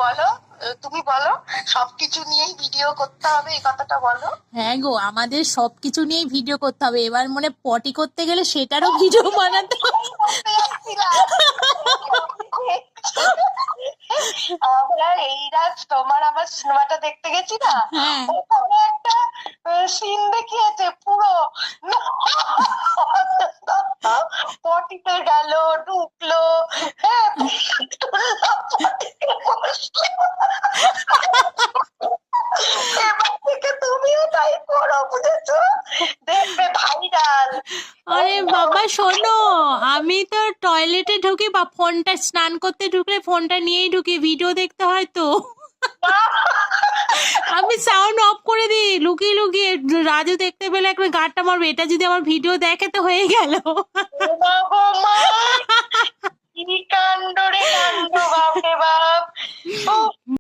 বলো, তুমি বলো, সবকিছু নিয়েই ভিডিও করতে হবে এই কথাটা বলো। হ্যাঁ গো, আমাদের সবকিছু নিয়েই ভিডিও করতে হবে। এবার মনে পটি করতে গেলে সেটারও ভিডিও বানাতে হবে। করতে যাচ্ছিলাম। আমরা এই রাত তোমার আমার সিনেমাটা দেখতে গেছি না, হ্যাঁ। ওখানে একটা সিন দেখিয়েছে পুরো পটিতে গেল, ঢুকলো, হ্যাঁ, এবার থেকে তুমিও তাই করো, বুঝেছো? দেখবে ভাইরাল। আরে বাবা শোনো, আমি তো টয়লেটে ঢুকি বা ফোনটা স্নান করতে ঢুকলে ফোনটা নিয়েই ঢুকি, ভিডিও দেখতে হয় তো। আমি সাউন্ড অফ করে দিই লুকিয়ে লুকিয়ে, রাজু দেখতে পেলে একটা গাঁটটা মারবে। এটা যদি আমার ভিডিও দেখে তো হয়ে গেল। কি কাণ্ড রে কাণ্ড, বাপরে বাপ।